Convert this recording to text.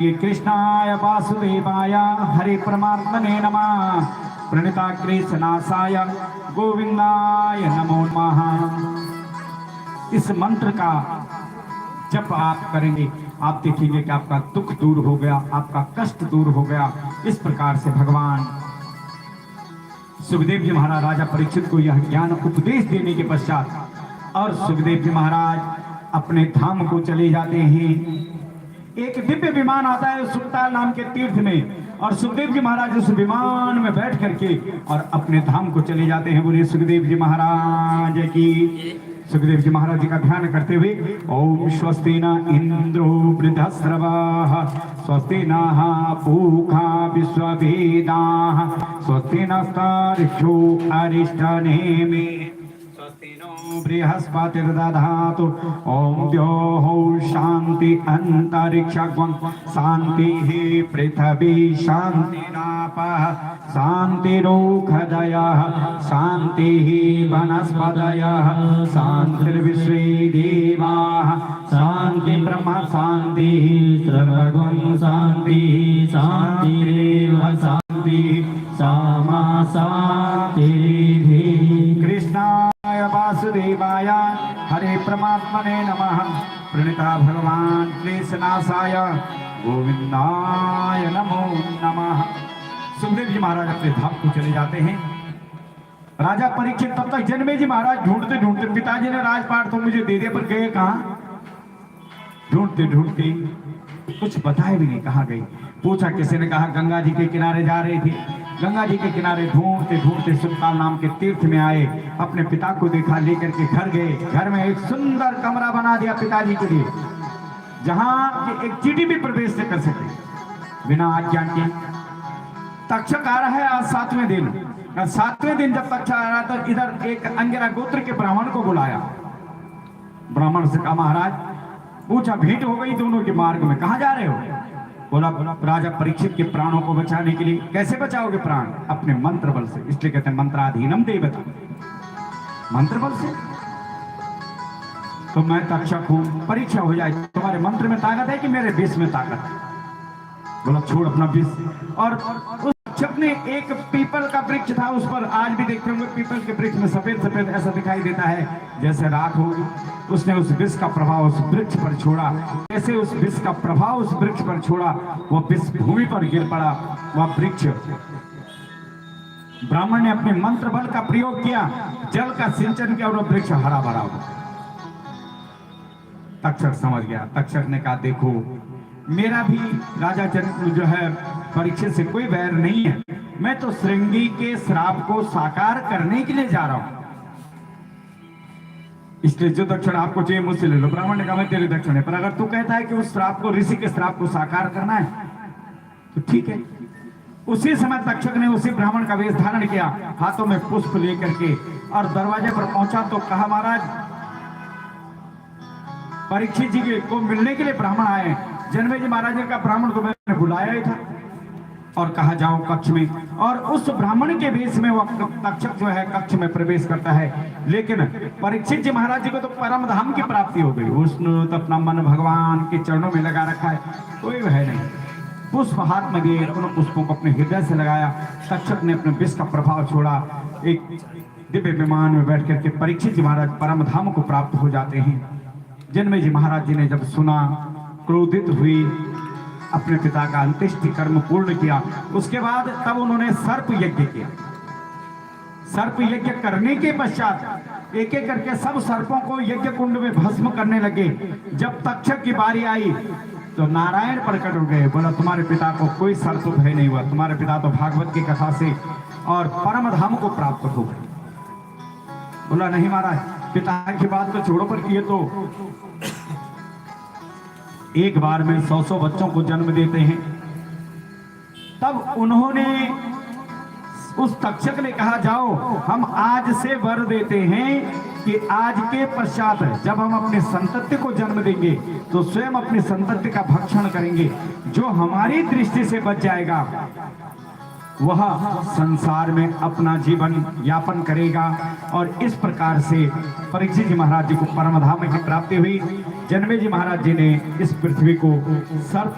श्री कृष्णाय वासुदेवाय हरे परमात्मने नमः। प्रणिताग्रेसनाशाय गोविंदाय नमो नमः। इस मंत्र का जप आप करेंगे, आप देखेंगे कि आपका दुख दूर हो गया, आपका कष्ट दूर हो गया। इस प्रकार से भगवान सुखदेव जी महाराज राजा परीक्षित को यह ज्ञान उपदेश देने के पश्चात और सुखदेव जी महाराज अपने धाम को चले जाते हैं। एक दिव्य विमान आता है सुखताल नाम के तीर्थ में, और सुखदेव जी महाराज उस विमान में बैठ करके और अपने धाम को चले जाते हैं। बोलिए सुखदेव जी महाराज की। सुखदेव जी महाराज जी का ध्यान करते हुए ओम स्वस्ति न इंद्रो वृद्धस्रवाः स्वस्ति नः पूषा विश्ववेदाः स्वस्ति नस्तार्क्ष्यो अरिष्टनेमि स्वस्ति नो बृहस्पतिर्दधातु। ओम द्यौः शान्ति अन्तरिक्षं शान्तिः पृथिवी शान्तिरापः शान्तिरोषधयः शान्तिः वनस्पतयः शान्तिर्विश्वे देवाः शान्ति ब्रह्म शान्तिः सर्वगुण शान्तिः शान्तिरेव शान्तिः सामा शान्तिः। कृष्णाय वासुदेवाय हरे परमात्मने नमः। प्रणिता भगवान क्लेशनाशाय गोविंदाय नमो नमः। सुखदेव जी महाराज अपने धाम को चले जाते हैं। राजा परीक्षित तब तक जन्मे जी महाराज ढूंढते ढूंढते, पिताजी ने राजपाट तो मुझे दे दिया पर गए कहाँ? ढूंढते ढूंढते कुछ बताए भी नहीं कहाँ गई। पूछा, किसी ने कहा गंगा जी के किनारे जा रही थी। गंगा जी के किनारे ढूंढते ढूंढते सुखताल नाम के तीर्थ में आए। अपने पिता को देखा, लेकर के घर गए। घर में एक सुंदर कमरा बना दिया पिताजी के लिए, जहां एक चींटी भी प्रवेश न कर सके बिना आज्ञा के। तक्षक आ रहा है आज 7वें दिन, और 7वें दिन जब तक्षक आ रहा तो इधर एक अंगिरा गोत्र के ब्राह्मण को बुलाया। ब्राह्मण से कहा, महाराज पूछा, भेंट हो गई दोनों के मार्ग में, कहाँ जा रहे हो? बोला राजा परीक्षित के प्राणों को बचाने के लिए। कैसे बचाओगे प्राण? अपने मंत्र बल से। इसलिए कहते हैं मंत्राधीनम देवता, मंत्र बल से। तो मैं तक्षक हूं, परीक्षा हो जाए, तुम्हारे मंत्र में ताकत है कि मेरे विष में ताकत है? बोला छोड़ अपना विष। और उस तक्षक ने एक पीपल का वृक्ष था, उस पर आज भी देखते होंगे पीपल के वृक्ष में सफेद सफेद ऐसा दिखाई देता है जैसे राख होगी। उसने उस विष का प्रभाव उस वृक्ष पर छोड़ा। जैसे उस विष का प्रभाव उस वृक्ष पर छोड़ा, वह विष भूमि पर गिर पड़ा। वह वृक्ष, ब्राह्मण ने अपने मंत्र बल का प्रयोग किया, जल का सिंचन किया और वह वृक्ष हरा भरा हो। तक्षक समझ गया। तक्षक ने कहा, देखो मेरा भी राजा जो है परीक्षित से कोई वैर नहीं है। मैं तो श्रृंगी के श्राप को साकार करने के लिए जा रहा हूं, इसलिए जो दक्षिण आपको चाहिए मुझसे ले लो। ब्राह्मण ने कहा, मैं तेरी दक्षिण है, पर अगर तू कहता है कि उस श्राप को, ऋषि के श्राप को साकार करना है तो ठीक है। उसी समय तक्षक ने उसी ब्राह्मण का वेश धारण किया, हाथों में पुष्प लेकर के, और दरवाजे पर पहुंचा तो कहा, महाराज परीक्षित जी को मिलने के लिए ब्राह्मण आए। जन्मे जी महाराज का ब्राह्मण तो मैंने बुलाया ही था, और कहा जाओ कक्ष में। और उस ब्राह्मण के वेश में वह तक्षक जो है कक्ष में प्रवेश करता है। लेकिन परीक्षित जी महाराज जी को तो परम धाम की प्राप्ति हो गई। उसने तो अपना मन भगवान के चरणों में लगा रखा है, कोई वह नहीं। पुष्प हाथ में दिए, उन पुष्पों को अपने हृदय से लगाया। तक्षक ने अपने विष का प्रभाव छोड़ा। एक दिव्य विमान में बैठ करके परीक्षित जी महाराज परम धाम को प्राप्त हो जाते हैं। जन्मे जी महाराज जी ने जब सुना, क्रोधित हुई, अपने पिता का अंत्येष्टि कर्म पूर्ण किया। उसके बाद तब उन्होंने सर्प यज्ञ किया। सर्प यज्ञ करने के पश्चात एक एक करके सब सर्पों को यज्ञ कुंड में भस्म करने लगे। जब तक्षक की बारी आई तो नारायण प्रकट हो गए। बोला, तुम्हारे पिता को कोई सर्प भय नहीं हुआ, तुम्हारे पिता तो भागवत की कथा से और परम धाम को प्राप्त हो गए। बोला, नहीं महाराज, पिता की बात तो छोड़ो, पर किए तो एक बार में 100 बच्चों को जन्म देते हैं। तब उन्होंने, उस तक्षक ने कहा, जाओ हम आज से वर देते हैं कि आज के पश्चात जब हम अपने संतति को जन्म देंगे तो स्वयं अपनी संतति का भक्षण करेंगे। जो हमारी दृष्टि से बच जाएगा वह संसार में अपना जीवन यापन करेगा। और इस प्रकार से परीक्षित जी महाराज जी को परम धाम की प्राप्ति हुई। जन्मे जी महाराज जी ने इस पृथ्वी को सर्प